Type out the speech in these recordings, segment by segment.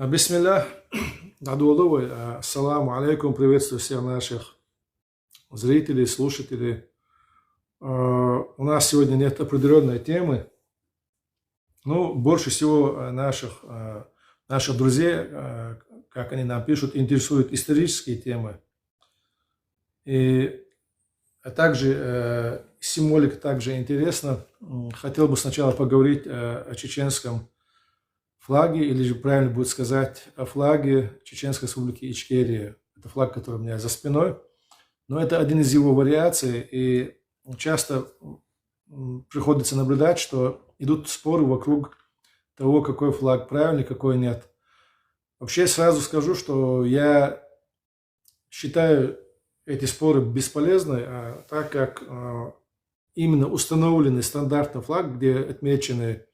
Бисмилля, Адуловой, ассаламу алейкум, приветствую всех наших зрителей, слушателей. У нас сегодня нет определенной темы, но больше всего наших друзей, как они нам пишут, интересуют исторические темы. И также символика также интересна. Хотел бы сначала поговорить о чеченском флаге, или же правильно будет сказать о флаге Чеченской Республики Ичкерия. Это флаг, который у меня за спиной. Но это один из его вариаций, и часто приходится наблюдать, что идут споры вокруг того, какой флаг правильный, какой нет. Вообще сразу скажу, что я считаю эти споры бесполезны, так как именно установленный стандартный флаг, где отмечены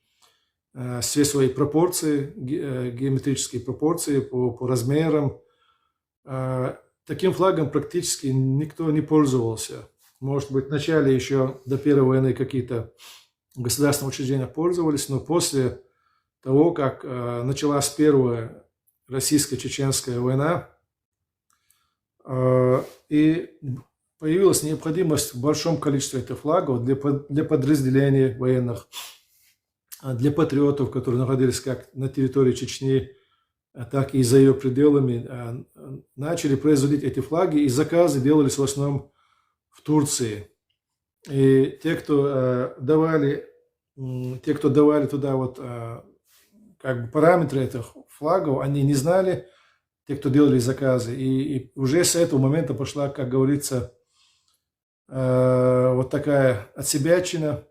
все свои пропорции, геометрические пропорции по размерам. Таким флагом практически никто не пользовался. Может быть, в начале еще до Первой войны какие-то государственные учреждения пользовались, но после того, как началась Первая российско-чеченская война, и появилась необходимость в большом количестве этих флагов для подразделений военных, для патриотов, которые находились как на территории Чечни, так и за ее пределами, начали производить эти флаги, и заказы делались в основном в Турции. И те, кто давали туда как бы параметры этих флагов, они не знали, те, кто делали заказы. И уже с этого момента пошла, как говорится, вот такая отсебячина.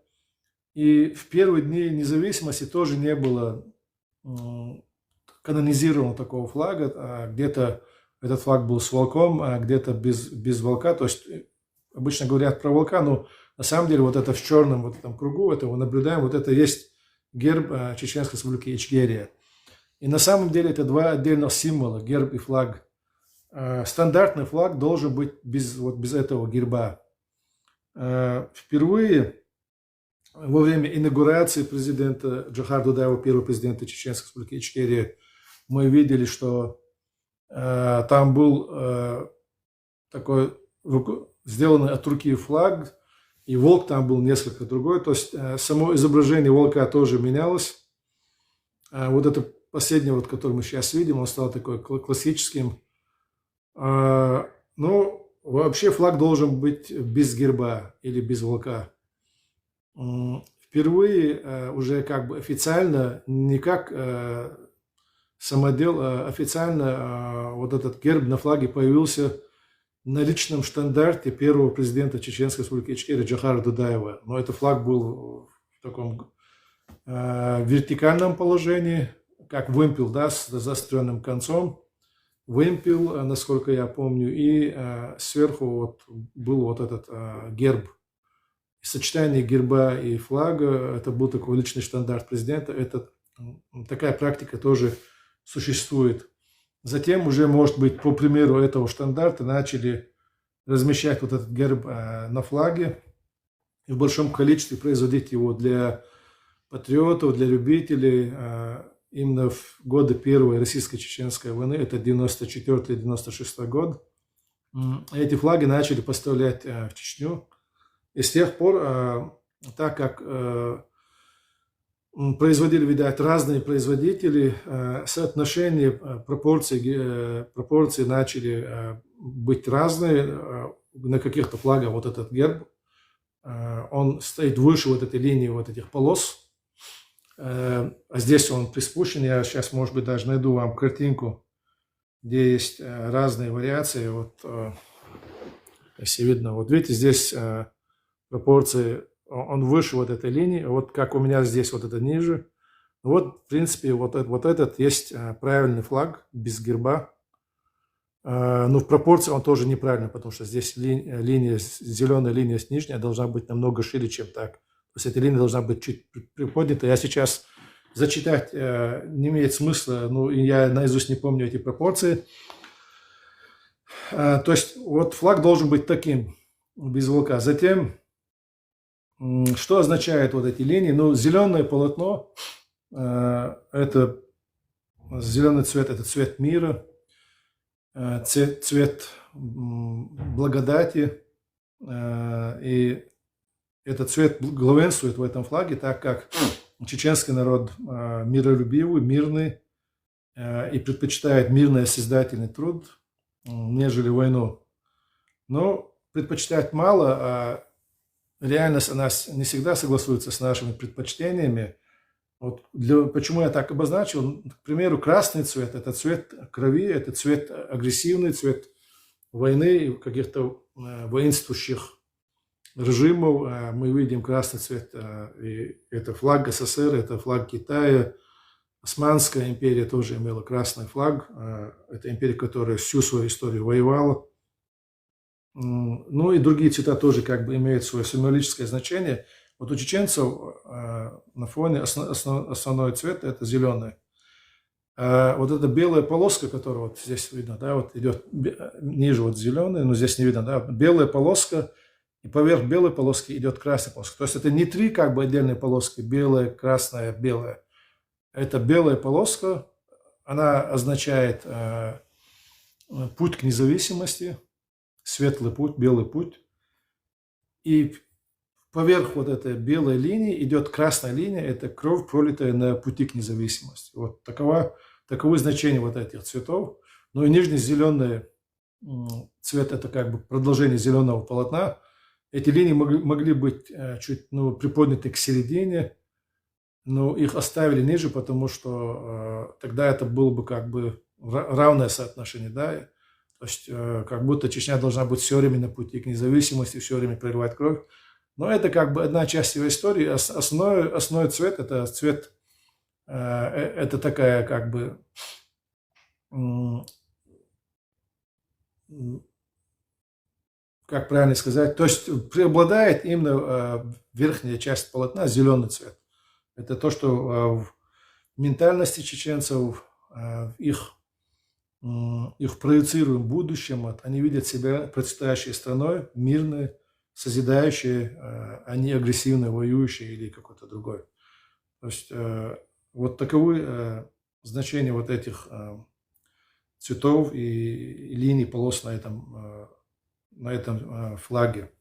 И в первые дни независимости тоже не было канонизированного такого флага. Где-то этот флаг был с волком, а где-то без волка. То есть обычно говорят про волка, но на самом деле вот это в черном вот этом кругу, это мы наблюдаем, вот это есть герб Чеченской Республики Ичкерия. И на самом деле это два отдельных символа, герб и флаг. Стандартный флаг должен быть без этого герба. Впервые во время инаугурации президента Джохара Дудаева, первого президента Чеченской Республики Ичкерия, мы видели, что там был такой сделанный от руки флаг, и волк там был несколько другой. То есть само изображение волка тоже менялось. Вот это последнее, вот, которое мы сейчас видим, он стал такой классическим. Но вообще флаг должен быть без герба или без волка. Впервые уже как бы официально, не как самодел, официально вот этот герб на флаге появился на личном штандарте первого президента Чеченской Республики Ичкерия Джохара Дудаева. Но этот флаг был в таком вертикальном положении, как вымпел, да, с заостренным концом. Вымпел, насколько я помню, и сверху вот был вот этот герб. Сочетание герба и флага, это был такой личный стандарт президента. Такая практика тоже существует. Затем уже, может быть, по примеру этого стандарта начали размещать вот этот герб на флаге и в большом количестве производить его для патриотов, для любителей. Именно в годы Первой российско-чеченской войны, это 94-96 год, эти флаги начали поставлять в Чечню. И с тех пор, так как производили, видать, разные производители, соотношение пропорции начали быть разные. На каких-то флагах вот этот герб, он стоит выше вот этой линии вот этих полос. А здесь он приспущен. Я сейчас, может быть, даже найду вам картинку, где есть разные вариации. Вот, если видно, вот видите, здесь пропорции, он выше вот этой линии, вот как у меня здесь вот это ниже. Вот, в принципе, вот этот есть правильный флаг, без герба. Но в пропорции он тоже неправильный, потому что здесь зеленая линия с нижней должна быть намного шире, чем так. То есть эта линия должна быть чуть приподнята. Я сейчас зачитать не имеет смысла, ну, я наизусть не помню эти пропорции. То есть вот флаг должен быть таким, без волка. Затем, что означают вот эти линии? Ну, зеленое полотно – это Зеленый цвет – это цвет мира, цвет благодати. И этот цвет главенствует в этом флаге, так как чеченский народ миролюбивый, мирный и предпочитает мирный созидательный труд, нежели войну. Но предпочитать мало, а реальность она не всегда согласуется с нашими предпочтениями. Вот почему я так обозначил? К примеру, красный цвет – это цвет крови, это цвет агрессивный, цвет войны, каких-то воинствующих режимов. Мы видим красный цвет, и это флаг СССР, это флаг Китая. Османская империя тоже имела красный флаг. Это империя, которая всю свою историю воевала. Ну и другие цвета тоже как бы имеют свое символическое значение. Вот у чеченцев на фоне основной цвет – это зеленый. Вот эта белая полоска, которая вот здесь видно, да, вот идет ниже вот зеленый, но здесь не видно, да, белая полоска, и поверх белой полоски идет красная полоска. То есть это не три как бы отдельные полоски, белая, красная, белая. Это белая полоска, она означает путь к независимости, светлый путь, белый путь. И поверх вот этой белой линии идет красная линия, это кровь, пролитая на пути к независимости. Вот таковы значения вот этих цветов. Ну и нижний зеленый цвет – это как бы продолжение зеленого полотна. Эти линии могли быть чуть приподняты к середине, но их оставили ниже, потому что тогда это было бы как бы равное соотношение, да. То есть как будто Чечня должна быть все время на пути к независимости, все время проливать кровь. Но это как бы одна часть его истории. Основной цвет – это цвет, это такая как бы, как правильно сказать, то есть преобладает именно верхняя часть полотна, зеленый цвет. Это то, что в ментальности чеченцев, в их проецируемом будущем, они видят себя процветающей страной, мирной, созидающей, а не агрессивной, воюющей или какой-то другой. То есть вот таковы значения вот этих цветов и линий, полос на этом флаге.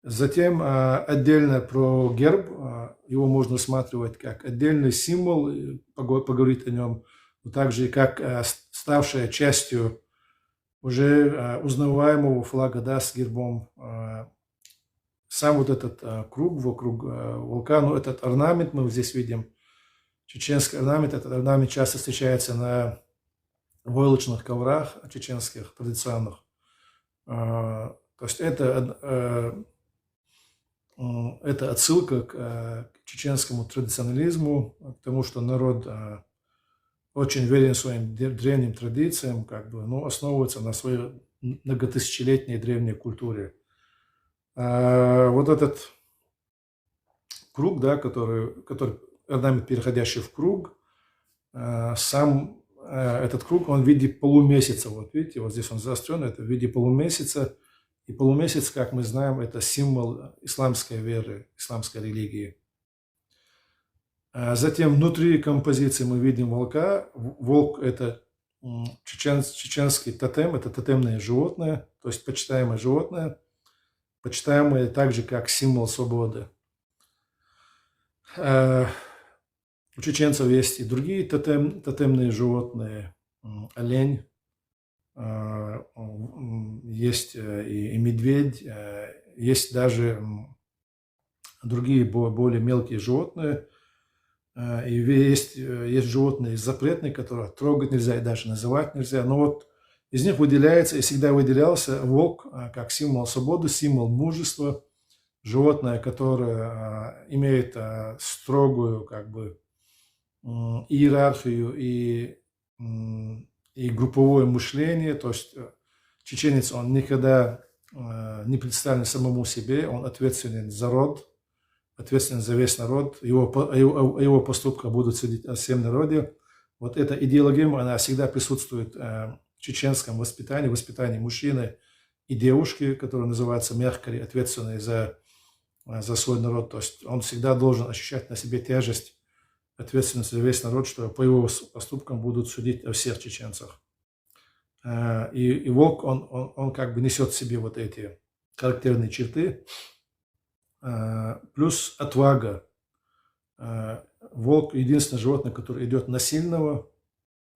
Затем отдельно про герб. Его можно рассматривать как отдельный символ, поговорить о нем, но также как ставшая частью уже узнаваемого флага, да, с гербом. Сам вот этот круг вокруг волка, этот орнамент мы здесь видим, чеченский орнамент, этот орнамент часто встречается на войлочных коврах чеченских, традиционных. То есть это отсылка к чеченскому традиционализму, к тому, что народ очень верен своим древним традициям, как бы, основывается на своей многотысячелетней древней культуре. Вот этот круг, да, который орнамент, переходящий в круг, сам этот круг, он в виде полумесяца. Вот видите, вот здесь он заострен, это в виде полумесяца. И полумесяц, как мы знаем, это символ исламской веры, исламской религии. Затем внутри композиции мы видим волка. Волк – это чеченский тотем, это тотемное животное, то есть почитаемое животное, почитаемое также как символ свободы. У чеченцев есть и другие тотемные животные, олень, есть и медведь, есть даже другие более мелкие животные. И есть животные запретные, которых трогать нельзя и даже называть нельзя. Но вот из них выделяется и всегда выделялся волк как символ свободы, символ мужества. Животное, которое имеет строгую как бы иерархию и групповое мышление. То есть чеченец, он никогда не представлен самому себе, он ответственен за род, ответственен за весь народ, его поступках будут судить о всем народе. Вот эта идеология, она всегда присутствует в чеченском воспитании мужчины и девушки, которые называются мягкари, ответственные за свой народ. То есть он всегда должен ощущать на себе тяжесть ответственность за весь народ, что по его поступкам будут судить о всех чеченцах. И волк, он как бы несет в себе вот эти характерные черты, плюс отвага. Волк – единственное животное, которое идет на сильного,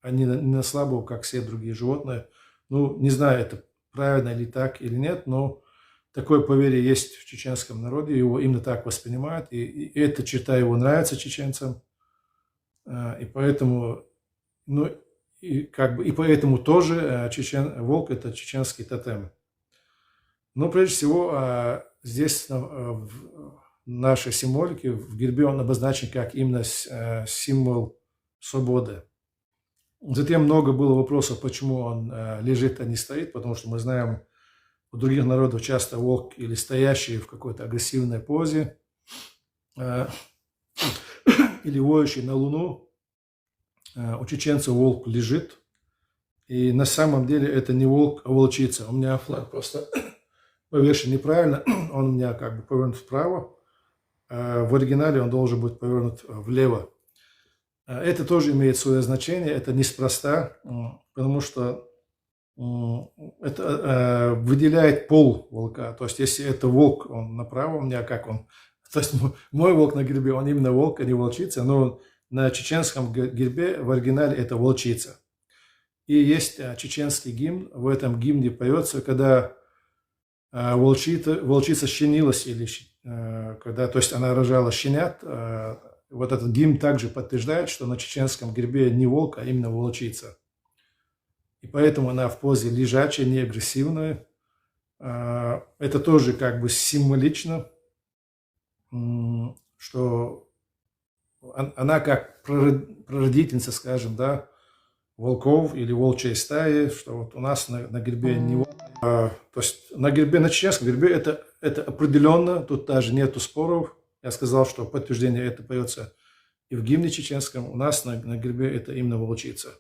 а не на слабого, как все другие животные. Ну, не знаю, это правильно ли так или нет, но такое поверье есть в чеченском народе, его именно так воспринимают, и эта черта его нравится чеченцам, и поэтому, ну, и поэтому тоже волк – это чеченский тотем. Но прежде всего здесь в нашей символике, в гербе он обозначен как именно символ свободы. Затем много было вопросов, почему он лежит, а не стоит, потому что мы знаем, у других народов часто волк или стоящий в какой-то агрессивной позе, или воющий на луну. У чеченцев волк лежит, и на самом деле это не волк, а волчица. У меня флаг просто повешен неправильно, он у меня как бы повернут вправо, в оригинале он должен быть повернут влево. Это тоже имеет свое значение, это неспроста, потому что это выделяет пол волка. То есть, если это волк, он направо, у меня как он... То есть, мой волк на гербе, он именно волк, а не волчица, но на чеченском гербе в оригинале это волчица. И есть чеченский гимн, в этом гимне поется, когда волчица щенилась, или когда, то есть она рожала щенят. Вот этот гимн также подтверждает, что на чеченском гербе не волк, а именно волчица. И поэтому она в позе лежачая, не агрессивная. Это тоже как бы символично, что она как прародительница, скажем, да, волков или волчьей стаи, что вот у нас на гербе не волк. То есть на чеченском гербе это определенно, тут даже нету споров. Я сказал, что подтверждение это поется и в гимне чеченском. У нас на гербе это именно волчица.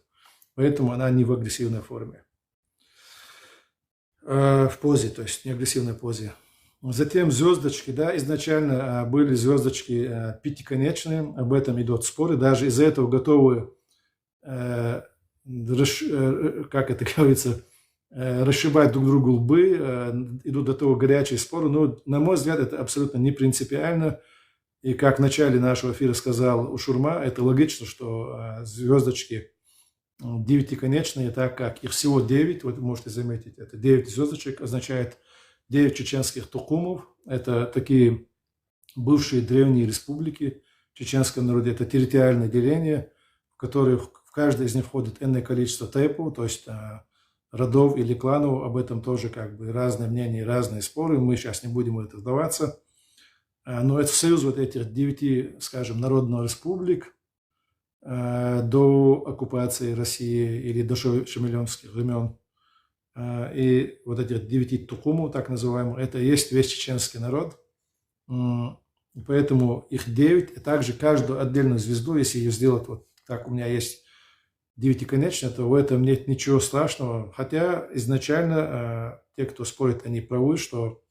Поэтому она не в агрессивной форме. В позе, то есть не агрессивной позе. Затем звездочки, да, изначально были звездочки пятиконечные, об этом идут споры. Даже из-за этого готовы, как это говорится, расшибать друг другу лбы, идут до того горячие споры. Но, на мой взгляд, это абсолютно не принципиально. И как в начале нашего эфира сказал Ушурма, это логично, что звездочки девятиконечные, так как их всего 9, вот вы можете заметить, это 9 звездочек, означает 9 чеченских тукумов. Это такие бывшие древние республики в чеченском народе. Это территориальное деление, в которых в каждой из них входит энное количество тайпов, то есть родов или кланов. Об этом тоже как бы разные мнения, разные споры. Мы сейчас не будем в это вдаваться. Но это союз вот этих 9, скажем, народных республик до оккупации России или до шамилионских времен. И вот этих 9 тукумов, так называемых, это и есть весь чеченский народ. Поэтому их 9, и также каждую отдельную звезду, если ее сделать вот так, у меня есть девятиконечная, то в этом нет ничего страшного. Хотя изначально те, кто спорит, они правы, что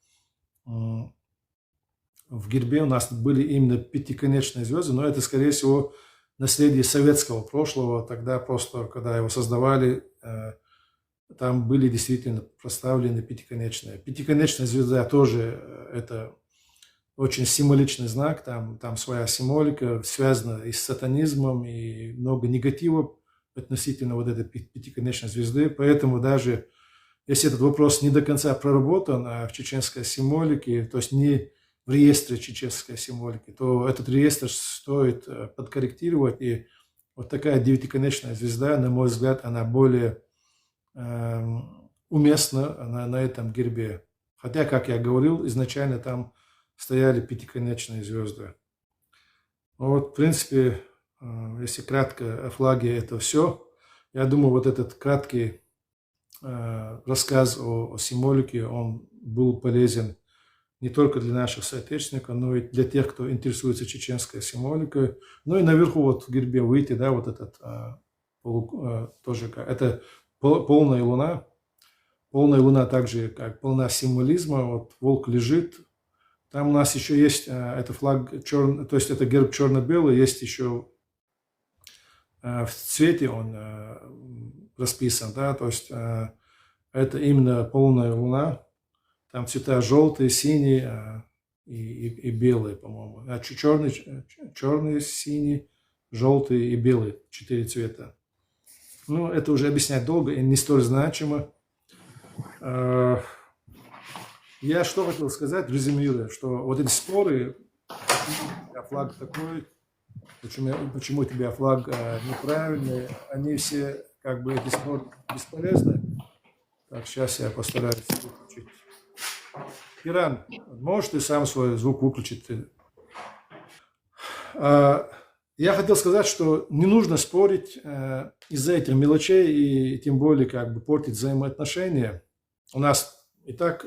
в гербе у нас были именно пятиконечные звезды, но это, скорее всего, наследие советского прошлого. Тогда просто, когда его создавали, там были действительно проставлены пятиконечные. Пятиконечная звезда тоже это очень символичный знак, там своя символика, связана и с сатанизмом, и много негатива относительно вот этой пятиконечной звезды. Поэтому даже если этот вопрос не до конца проработан в чеченской символике, то есть не в реестре чеченской символики, то этот реестр стоит подкорректировать. И вот такая девятиконечная звезда, на мой взгляд, она более уместна на этом гербе. Хотя, как я говорил, изначально там стояли пятиконечные звезды. Вот, в принципе, если кратко о флаге, это все. Я думаю, вот этот краткий рассказ о символике, он был полезен не только для наших соотечественников, но и для тех, кто интересуется чеченской символикой. Ну и наверху вот в гербе выйти, да, вот этот тоже, это полная луна. Полная луна также как полна символизма. Вот волк лежит. Там у нас еще есть, это флаг, то есть это герб черно-белый, есть еще в цвете он расписан, да, то есть это именно полная луна, там цвета желтые, синие и белые, по-моему, черный, синий, желтый и белый, 4 цвета. Ну, это уже объяснять долго и не столь значимо. Я что хотел сказать, резюмируя, что вот эти споры, флаг такой, почему у тебя флаг неправильный, они все, как бы, эти споры бесполезны. Так, сейчас я постараюсь выключить. Иран, можешь ты сам свой звук выключить? Я хотел сказать, что не нужно спорить из-за этих мелочей и тем более как бы портить взаимоотношения. У нас и так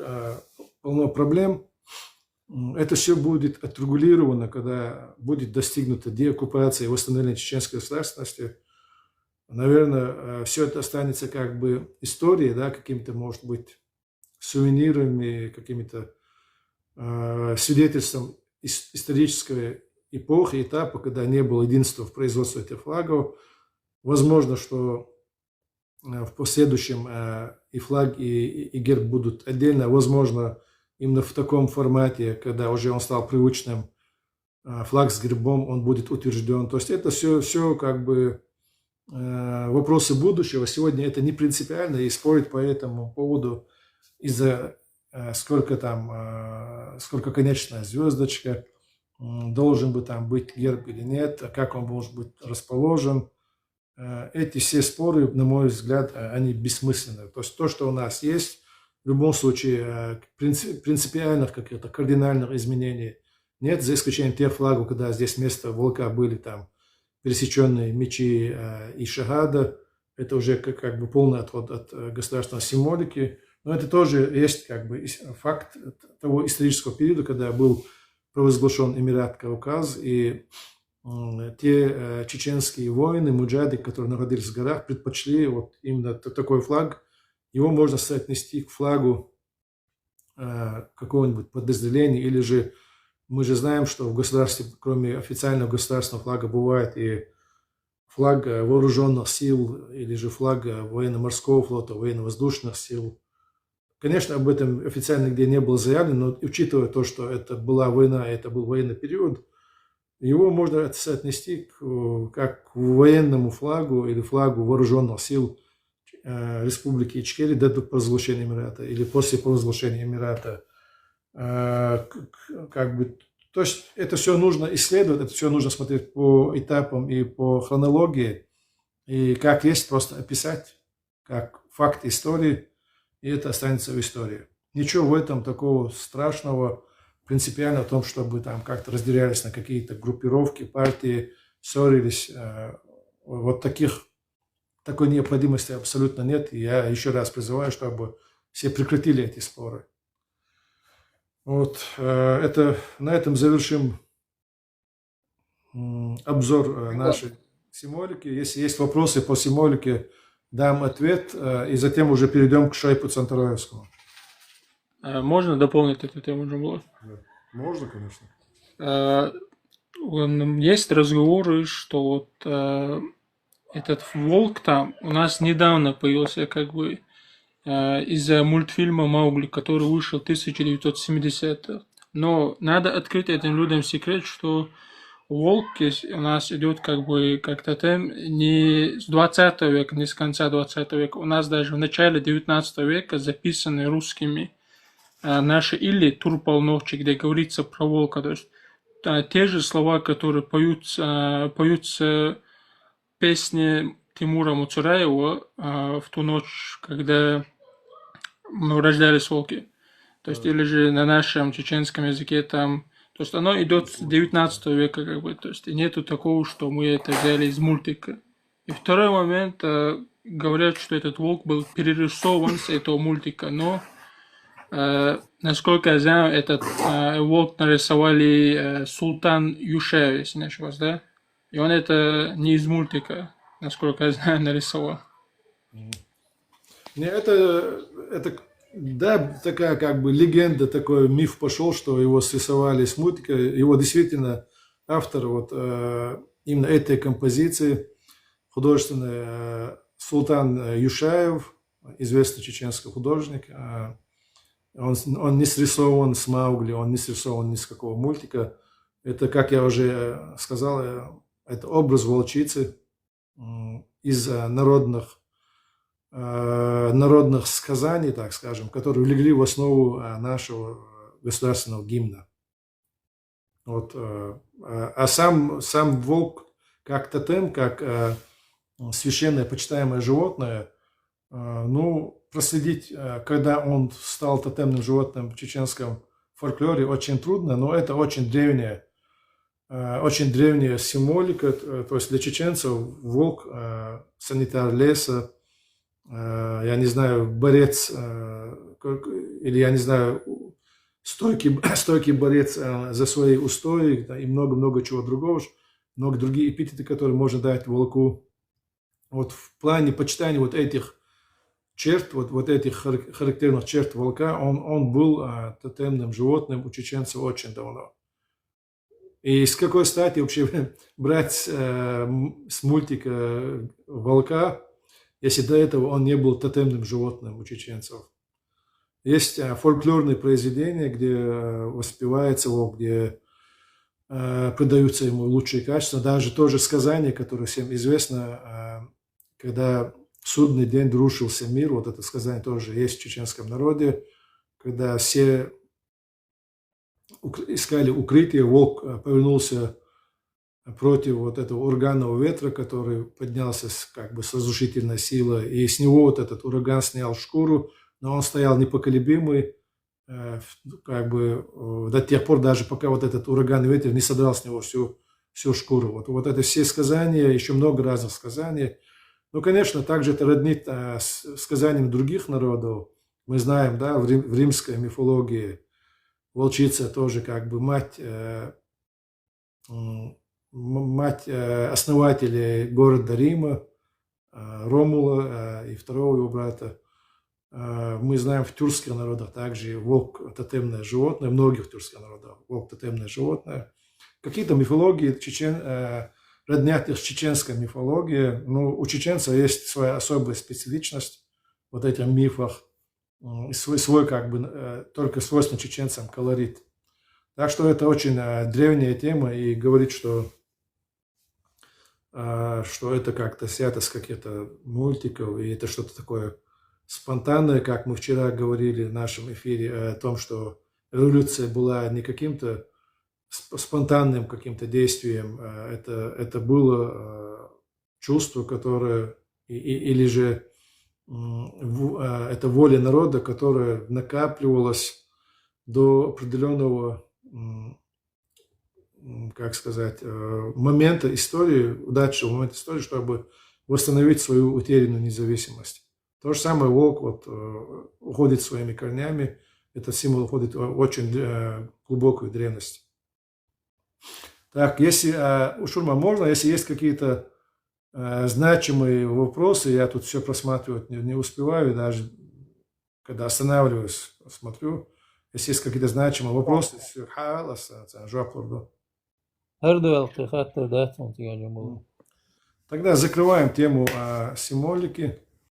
полно проблем. Это все будет отрегулировано, когда будет достигнута деоккупация и восстановление чеченской государственности. Наверное, все это останется как бы историей, да, какими-то, может быть, сувенирами, какими-то свидетельством исторической эпохи, этапа, когда не было единства в производстве этих флагов. Возможно, что в последующем и флаг, и герб будут отдельно. Возможно, именно в таком формате, когда уже он стал привычным, флаг с гербом, он будет утвержден. То есть это все как бы вопросы будущего. Сегодня это не принципиально, и спорить по этому поводу из-за сколько конечная звездочка, должен бы там быть герб или нет, как он может быть расположен. Эти все споры, на мой взгляд, они бессмысленны. То есть то, что у нас есть, в любом случае принципиальных каких-то кардинальных изменений нет, за исключением тех флагов, когда здесь вместо волка были там пересеченные мечи и шагада. Это уже как бы полный отход от государственной символики. Но это тоже есть как бы факт того исторического периода, когда был провозглашен Эмират Кавказ, и те чеченские воины, муджады, которые находились в горах, предпочли вот именно такой флаг. Его можно соотнести к флагу какого-нибудь подразделения, или же мы же знаем, что в государстве, кроме официального государственного флага, бывает и флаг вооруженных сил, или же флаг военно-морского флота, военно-воздушных сил. Конечно, об этом официально нигде не было заявлено, но учитывая то, что это была война, это был военный период, его можно соотнести как к военному флагу или флагу вооруженных сил Республики Ичкерия до провозглашения Эмирата или после провозглашения Эмирата. Как бы, то есть это все нужно исследовать, это все нужно смотреть по этапам и по хронологии, и как есть просто описать, как факт истории, и это останется в истории. Ничего в этом такого страшного, принципиально в том, чтобы там как-то разделялись на какие-то группировки, партии, ссорились. Вот такой необходимости абсолютно нет. И я еще раз призываю, чтобы все прекратили эти споры. Вот на этом завершим обзор нашей символики. Если есть вопросы по символике, дам ответ, и затем уже перейдем к Шайпу Цантароевскому. Можно дополнить эту тему, Джумбулат? Можно, конечно. Есть разговоры, что вот этот волк там у нас недавно появился как бы из-за мультфильма «Маугли», который вышел в 1970-х. Но надо открыть этим людям секрет, что волк у нас идет как бы как тотем не с 20 века, не с конца 20 века. У нас даже в начале 19 века записаны русскими наши или Тур-Полночи, где говорится про волка. То есть те же слова, которые поются песни Тимура Муцураева в ту ночь, когда рождались волки. То есть, или же на нашем чеченском языке там. То есть оно идет с 19 века, как бы. То есть и нету такого, что мы это взяли из мультика. И второй момент, говорят, что этот волк был перерисован с этого мультика, но насколько я знаю, этот волк нарисовали Султан Юшаев, если не ошибаюсь, да? И он это не из мультика, насколько я знаю, нарисовал. Это да, такая как бы легенда, такой миф пошел, что его срисовали с мультика. Его действительно автор вот именно этой композиции художественный Султан Юшаев, известный чеченский художник. Он не срисован с Маугли, он не срисован ни с какого мультика. Это, как я уже сказал, это образ волчицы из народных сказаний, так скажем, которые легли в основу нашего государственного гимна. Вот. А сам волк как тотем, как священное почитаемое животное, ну, проследить, когда он стал тотемным животным в чеченском фольклоре, очень трудно, но это очень древняя символика. То есть для чеченцев волк, санитар леса, я не знаю, борец, или я не знаю, стойкий борец за свои устои, да, и много-много чего другого, много другие эпитеты, которые можно дать волку. Вот в плане почитания вот этих черт, вот этих характерных черт волка, он был тотемным животным у чеченцев очень давно. И с какой стати вообще брать с мультика волка, если до этого он не был тотемным животным у чеченцев? Есть фольклорные произведения, где воспевается волк, где придаются ему лучшие качества. Даже то же сказание, которое всем известно, когда в судный день рушился мир, вот это сказание тоже есть в чеченском народе, когда все искали укрытие, волк повернулся против вот этого ураганного ветра, который поднялся как бы с разрушительной силой, и с него вот этот ураган снял шкуру, но он стоял непоколебимый, как бы до тех пор, даже пока вот этот ураганный ветер не содрал с него всю шкуру. Вот это все сказания, еще много разных сказаний. Ну, конечно, также это роднит с сказаниями других народов. Мы знаем, да, в римской мифологии волчица тоже как бы мать основателей города Рима, Ромула и второго его брата. Мы знаем, в тюркских народах также волк – тотемное животное, в многих тюркских народах волк – тотемное животное. Какие-то мифологии роднят их с чеченской мифологией. Ну, у чеченцев есть своя особая специфичность в вот этих мифах, свой как бы только свойственный чеченцам колорит. Так что это очень древняя тема, и говорит, что это как-то снято с каких-то мультиков, и это что-то такое спонтанное, как мы вчера говорили в нашем эфире о том, что революция была не каким-то спонтанным каким-то действием, это было чувство, которое, или же это воля народа, которая накапливалась до определенного, как сказать, момента истории, удачного момента истории, чтобы восстановить свою утерянную независимость. То же самое волк вот, уходит своими корнями, этот символ уходит в очень глубокую древность. Так, если, Ушурма, можно, если есть какие-то значимые вопросы, я тут все просматривать не успеваю, даже когда останавливаюсь, смотрю, если есть какие-то значимые вопросы, тогда закрываем тему символики.